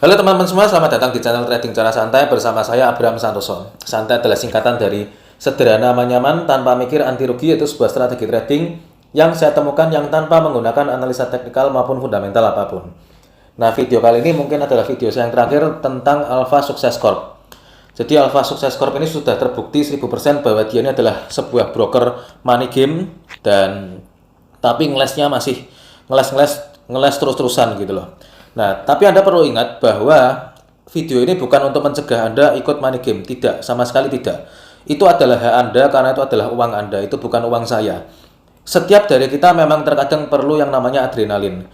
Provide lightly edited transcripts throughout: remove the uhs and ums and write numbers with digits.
Halo teman-teman semua, selamat datang di channel Trading Cara Santai bersama saya Abraham Santoso. Santai adalah singkatan dari sederhana aman nyaman tanpa mikir anti rugi, yaitu sebuah strategi trading yang saya temukan yang tanpa menggunakan analisa teknikal maupun fundamental apapun. Nah, video kali ini mungkin adalah video saya yang terakhir tentang Alpha Success Corp. Jadi Alpha Success Corp ini sudah terbukti 1000% bahwa dia ini adalah sebuah broker money game, dan tapi ngelesnya masih ngeles terus-terusan gitu loh. Nah, tapi Anda perlu ingat bahwa video ini bukan untuk mencegah Anda ikut money game. Tidak, sama sekali tidak. Itu adalah hak Anda karena itu adalah uang Anda, itu bukan uang saya. Setiap dari kita memang terkadang perlu yang namanya adrenalin.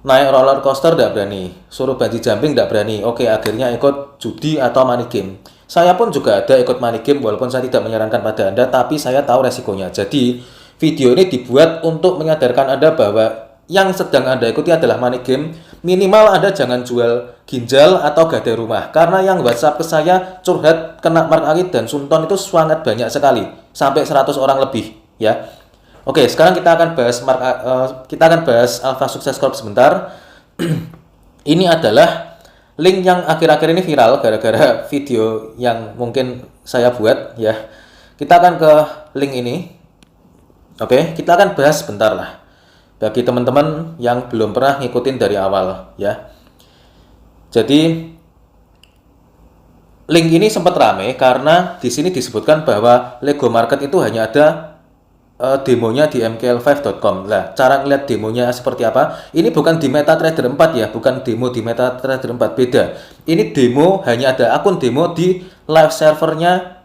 Naik roller coaster tidak berani, suruh bungee jumping tidak berani. Oke, akhirnya ikut judi atau money game. Saya pun juga ada ikut money game walaupun saya tidak menyarankan pada Anda, tapi saya tahu resikonya. Jadi, video ini dibuat untuk menyadarkan Anda bahwa yang sedang Anda ikuti adalah money game. Minimal Anda jangan jual ginjal atau gadai rumah. Karena yang WhatsApp ke saya curhat kena mark angin dan sunton itu sangat banyak sekali. Sampai 100 orang lebih, ya. Oke, sekarang kita akan bahas Alpha Success Corp sebentar. Ini adalah link yang akhir-akhir ini viral gara-gara video yang mungkin saya buat, ya. Kita akan ke link ini. Oke, kita akan bahas sebentar lah. Bagi teman-teman yang belum pernah ngikutin dari awal, ya. Jadi link ini sempat rame karena di sini disebutkan bahwa Lego Market itu hanya ada demonya di mkl5.com. Lah, cara ngeliat demonya seperti apa? Ini bukan di MetaTrader 4 ya, bukan demo di MetaTrader 4, beda. Ini demo, hanya ada akun demo di live servernya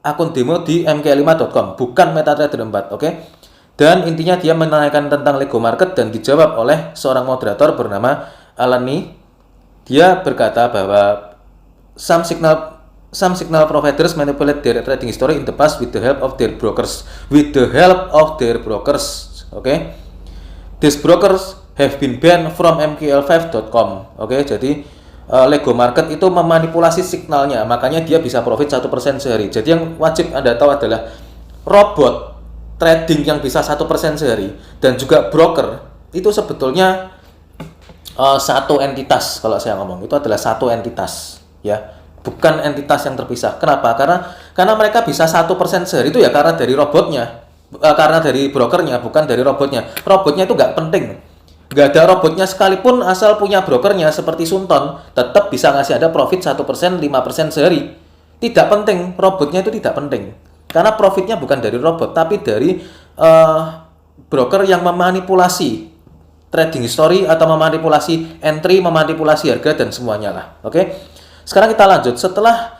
akun demo di mkl5.com, bukan MetaTrader 4, oke? Dan intinya dia menanyakan tentang Lego Market dan dijawab oleh seorang moderator bernama Alani. Dia berkata bahwa some signal providers manipulate their trading history in the past with the help of their brokers. Okay? These brokers have been banned from mkl5.com. Oke, jadi Lego Market itu memanipulasi signalnya, makanya dia bisa profit 1% sehari. Jadi yang wajib Anda tahu adalah robot trading yang bisa 1% sehari dan juga broker itu sebetulnya satu entitas. Kalau saya ngomong itu adalah satu entitas, ya, bukan entitas yang terpisah. Kenapa? Karena mereka bisa 1% sehari itu ya karena dari robotnya, karena dari brokernya, bukan dari robotnya. Robotnya itu nggak penting, nggak ada robotnya sekalipun asal punya brokernya seperti Sunton tetap bisa ngasih ada profit 1%, 5% sehari. Tidak penting, robotnya itu tidak penting. Karena profitnya bukan dari robot, tapi dari broker yang memanipulasi trading history atau memanipulasi entry, memanipulasi harga dan semuanya lah. Oke. Sekarang kita lanjut. Setelah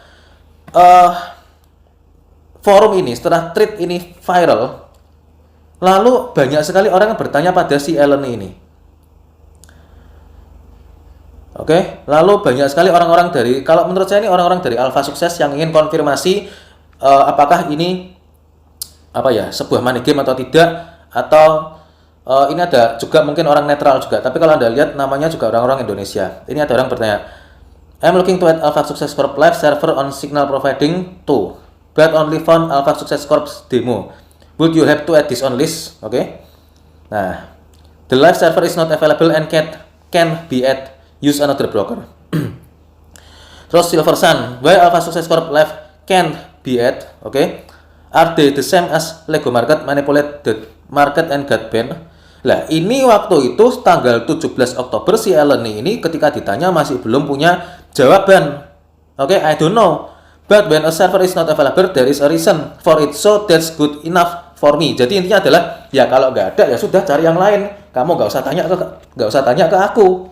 forum ini, setelah tweet ini viral, lalu banyak sekali orang yang bertanya pada si Ellen ini. Oke. Lalu banyak sekali orang-orang dari, kalau menurut saya ini orang-orang dari Alpha Success yang ingin konfirmasi apakah ini sebuah money game atau tidak, atau ini ada juga mungkin orang netral juga, tapi kalau Anda lihat namanya juga orang-orang Indonesia. Ini ada orang bertanya, I'm looking to add Alpha Success Corp live server on signal providing too, but only found Alpha Success Corp's demo. Would you have to add this on list? Oke. Nah, the live server is not available and can be add, use another broker. Terus Silver Sun, why Alpha Success Corp live can be add? Oke. Are they the same as Lego Market, manipulate the market and got banned? Lah, ini waktu itu tanggal 17 Oktober si Ellen ini ketika ditanya masih belum punya jawaban. Oke, I don't know. But when a server is not available, there is a reason for it, so that's good enough for me. Jadi intinya adalah, ya kalau nggak ada ya sudah cari yang lain. Kamu nggak usah tanya ke aku.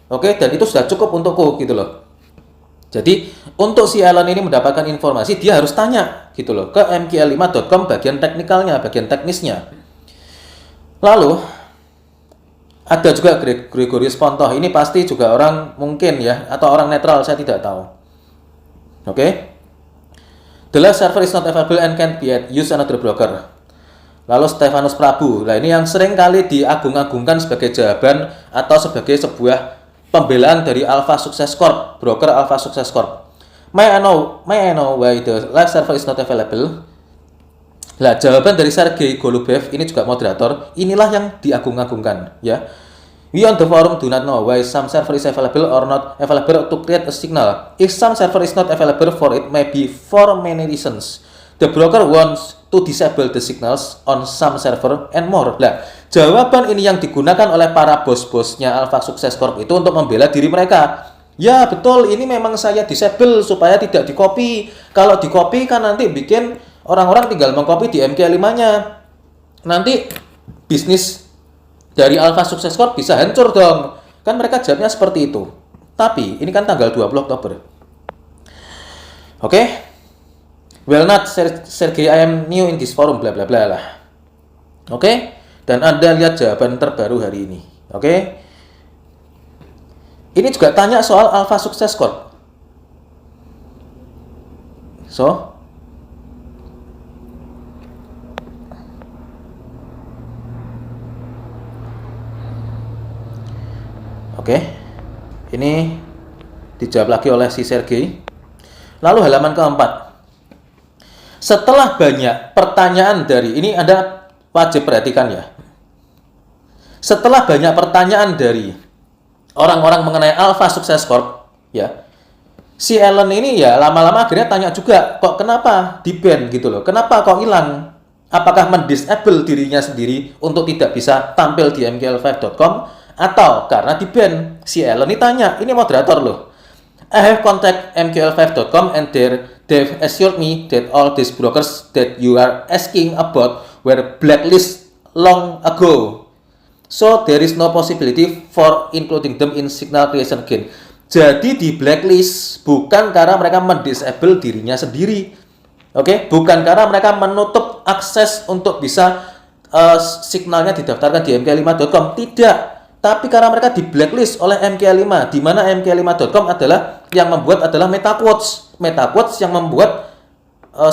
Oke, dan itu sudah cukup untukku gitu loh. Jadi untuk si Ellen ini mendapatkan informasi, dia harus tanya gitu loh ke mkl5.com bagian teknikalnya, bagian teknisnya. Lalu ada juga Gregorius Pontoh. Ini pasti juga orang mungkin ya, atau orang netral, saya tidak tahu. Oke. The live server is not available and can't be added, use another broker. Lalu Stefanus Prabu. Nah, ini yang sering kali diagung-agungkan sebagai jawaban atau sebagai sebuah pembelaan dari Alpha Success Corp, broker Alpha Success Corp. May I know why the live server is not available? Lah, jawaban dari Sergei Golubev, ini juga moderator, inilah yang diagung-agungkan, ya. We on the forum do not know why some server is available or not available to create a signal. If some server is not available for it may be for many reasons. The broker wants to disable the signals on some server and more. Nah, jawaban ini yang digunakan oleh para bos-bosnya Alpha Success Corp itu untuk membela diri mereka. Ya betul, ini memang saya disable supaya tidak di-copy. Kalau di-copy kan nanti bikin orang-orang tinggal meng-copy di MK5-nya. Nanti bisnis dari Alpha Success Corp bisa hancur dong. Kan mereka jawabnya seperti itu. Tapi ini kan tanggal 20 Oktober. Oke? Well not, Sergey, I am new in this forum, bla bla bla lah. Oke? Dan Anda lihat jawaban terbaru hari ini. Oke? Ini juga tanya soal Alpha Success Corp. So, oke, ini dijawab lagi oleh si Sergey. Lalu halaman keempat. Setelah banyak pertanyaan dari, ini Anda wajib perhatikan ya. Setelah banyak pertanyaan dari orang-orang mengenai Alpha Success Corp, ya, si Alan ini ya lama-lama akhirnya tanya juga, kok kenapa di-ban gitu loh, kenapa kok hilang? Apakah mendisable dirinya sendiri untuk tidak bisa tampil di mql5.com atau karena di-ban? Si Alan ini tanya, ini moderator loh. I have contact mql5.com and they've assured me that all these brokers that you are asking about were blacklisted long ago. So there is no possibility for including them in signal creation again. Jadi di blacklist bukan karena mereka mendisable dirinya sendiri. Oke, bukan karena mereka menutup akses untuk bisa signalnya didaftarkan di mk5.com. Tidak. Tapi karena mereka di blacklist oleh MK5, di mana mk5.com adalah yang membuat adalah MetaQuotes. MetaQuotes yang membuat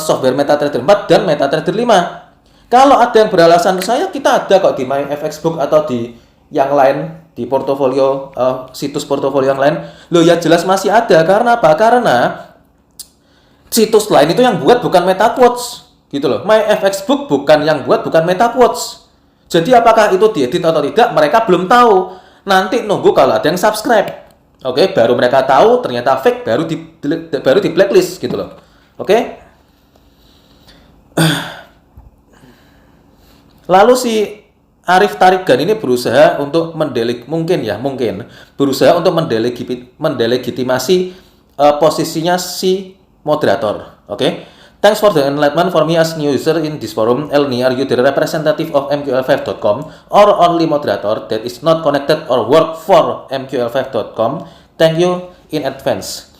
software MetaTrader 4 dan MetaTrader 5. Kalau ada yang beralasan kita ada kok di MyFXbook atau di yang lain, di portofolio situs portofolio yang lain. Loh ya jelas masih ada. Karena apa? Karena situs lain itu yang buat bukan MetaQuotes gitu loh. MyFXbook bukan yang buat bukan MetaQuotes. Jadi apakah itu diedit atau tidak, mereka belum tahu. Nanti nunggu kalau ada yang subscribe. Oke, baru mereka tahu ternyata fake, baru di blacklist gitu loh. Oke. Lalu si Arif Tarigan ini berusaha untuk berusaha untuk mendelegitimasi posisinya si moderator. Oke. Thanks for the enlightenment for me as new user in this forum. Elni, are you the representative of mql5.com or only moderator that is not connected or work for mql5.com? Thank you in advance.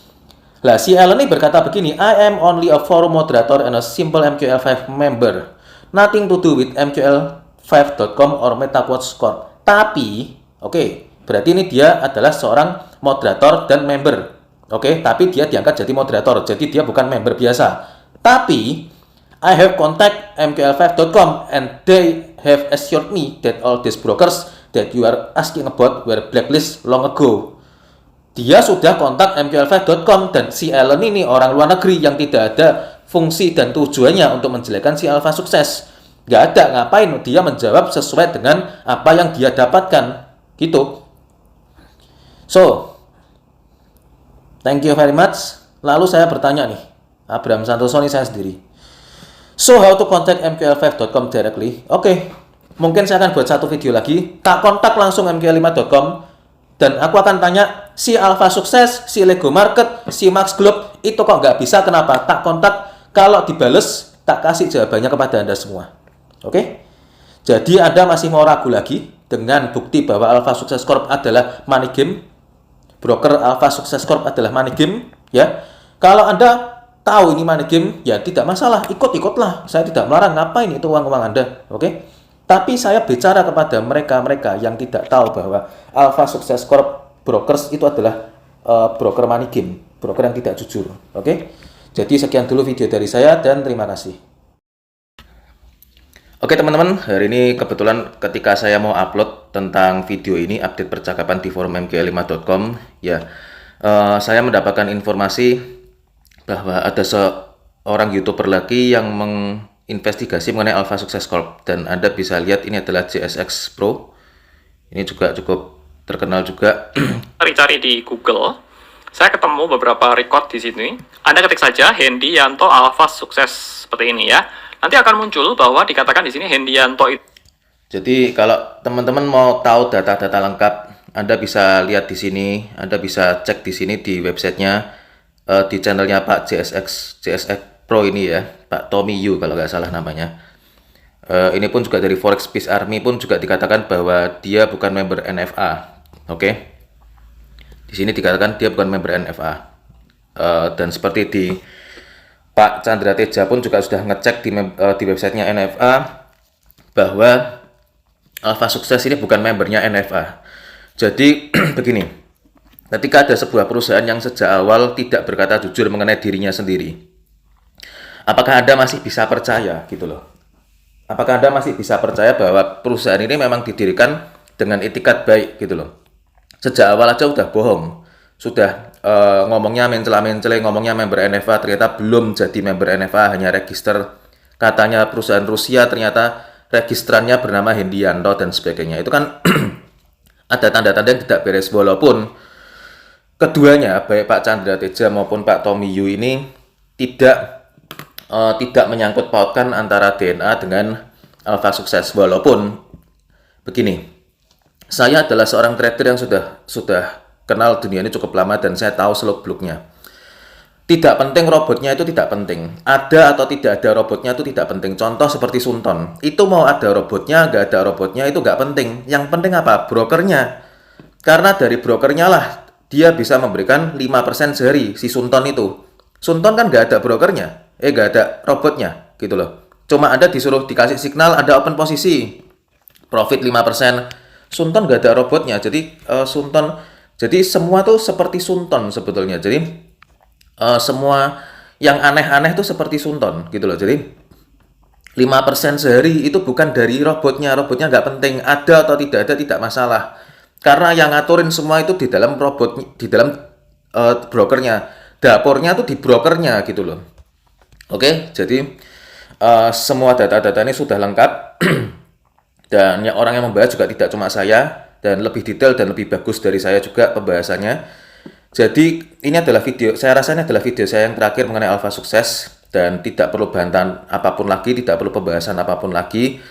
Lah, si Elni berkata begini, I am only a forum moderator and a simple MQL5 member. Nothing to do with mql5.com or MetaQuotes Corp. Tapi, berarti ini dia adalah seorang moderator dan member. Tapi dia diangkat jadi moderator. Jadi dia bukan member biasa. Tapi, I have contact mql5.com and they have assured me that all these brokers that you are asking about were blacklisted long ago. Dia sudah kontak mql5.com dan si Alan ini orang luar negeri yang tidak ada fungsi dan tujuannya untuk menjelekkan si Alpha Sukses. Gak ada, ngapain dia menjawab sesuai dengan apa yang dia dapatkan. Gitu. So, thank you very much. Lalu saya bertanya nih, Abraham Santoso ini saya sendiri. So, how to contact mql5.com directly? Mungkin saya akan buat satu video lagi. Tak kontak langsung mql5.com. Dan aku akan tanya, si Alpha Sukses, si Lego Market, si Max Globe, itu kok nggak bisa, kenapa? Tak kontak, kalau dibales, tak kasih jawabannya kepada Anda semua. Jadi Anda masih mau ragu lagi dengan bukti bahwa Alpha Success Corp adalah money game? Broker Alpha Success Corp adalah money game? Ya, kalau Anda tahu ini money game, ya tidak masalah, ikut-ikutlah. Saya tidak melarang, ngapain itu uang-uang Anda, Tapi saya bicara kepada mereka-mereka yang tidak tahu bahwa Alpha Success Corp brokers itu adalah broker money game, broker yang tidak jujur, Jadi sekian dulu video dari saya dan terima kasih. Teman-teman, hari ini kebetulan ketika saya mau upload tentang video ini, update percakapan di forum mql5.com, ya, saya mendapatkan informasi bahwa ada seorang YouTuber lagi yang menginvestigasi mengenai Alpha Success Corp, dan Anda bisa lihat ini adalah JSX Pro. Ini juga cukup terkenal juga. Cari-cari di Google, saya ketemu beberapa record di sini. Anda ketik saja Hendianto Alpha Sukses seperti ini ya. Nanti akan muncul bahwa dikatakan di sini Hendianto itu. Jadi kalau teman-teman mau tahu data-data lengkap, Anda bisa lihat di sini, Anda bisa cek di sini di websitenya, di channelnya Pak JSX Pro ini ya, Pak Tommy Yu kalau nggak salah namanya. Ini pun juga dari Forex Peace Army pun juga dikatakan bahwa dia bukan member NFA. Oke. Di sini dikatakan dia bukan member NFA. Dan seperti di Pak Chandra Teja pun juga sudah ngecek di websitenya NFA bahwa Alpha Sukses ini bukan membernya NFA. Jadi begini, ketika ada sebuah perusahaan yang sejak awal tidak berkata jujur mengenai dirinya sendiri, apakah Anda masih bisa percaya gitu loh? Apakah Anda masih bisa percaya bahwa perusahaan ini memang didirikan dengan itikat baik gitu loh? Sejak awal aja udah bohong, sudah ngomongnya mencela-mencela, ngomongnya member NFA, ternyata belum jadi member NFA, hanya register katanya perusahaan Rusia, ternyata registrannya bernama Hendianto dan sebagainya. Itu kan ada tanda-tanda yang tidak beres, walaupun keduanya baik Pak Chandra Teja maupun Pak Tommy Yu ini tidak menyangkut pautkan antara DNA dengan Alpha Sukses. Walaupun begini, saya adalah seorang trader yang sudah kenal dunia ini cukup lama dan saya tahu seluk-beluknya. Tidak penting robotnya, itu tidak penting. Ada atau tidak ada robotnya itu tidak penting. Contoh seperti Sunton. Itu mau ada robotnya, nggak ada robotnya, itu nggak penting. Yang penting apa? Brokernya. Karena dari brokernya lah, dia bisa memberikan 5% sehari, si Sunton itu. Sunton kan nggak ada brokernya. Nggak ada robotnya, gitu loh. Cuma Anda disuruh dikasih signal, ada open posisi. Profit 5%. Sunton nggak ada robotnya. Jadi, jadi semua tuh seperti Sunton sebetulnya. Jadi, semua yang aneh-aneh itu seperti Sunton gitu loh. Jadi 5% sehari itu bukan dari robotnya nggak penting, ada atau tidak ada tidak masalah, karena yang ngaturin semua itu di dalam robot, di dalam brokernya, dapurnya tuh di brokernya gitu loh. Oke, jadi semua data-data ini sudah lengkap dan orang yang membahas juga tidak cuma saya, dan lebih detail dan lebih bagus dari saya juga pembahasannya. Jadi ini adalah video, saya rasa ini adalah video saya yang terakhir mengenai Alpha Sukses, dan tidak perlu bantahan apapun lagi, tidak perlu pembahasan apapun lagi,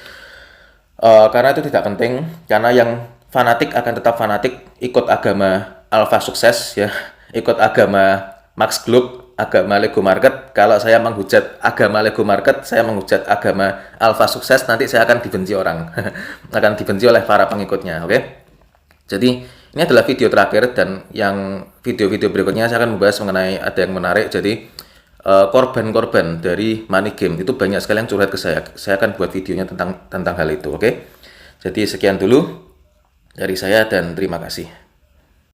karena itu tidak penting. Karena yang fanatik akan tetap fanatik, ikut agama Alpha Sukses ya, ikut agama Max Gluck, agama Lego Market. Kalau saya menghujat agama Lego Market, saya menghujat agama Alpha Sukses, nanti saya akan dibenci orang, akan dibenci oleh para pengikutnya. Oke? Jadi ini adalah video terakhir, dan yang video-video berikutnya saya akan membahas mengenai ada yang menarik. Jadi korban-korban dari money game itu banyak sekali yang curhat ke saya. Saya akan buat videonya tentang hal itu. Oke? Jadi sekian dulu dari saya dan terima kasih.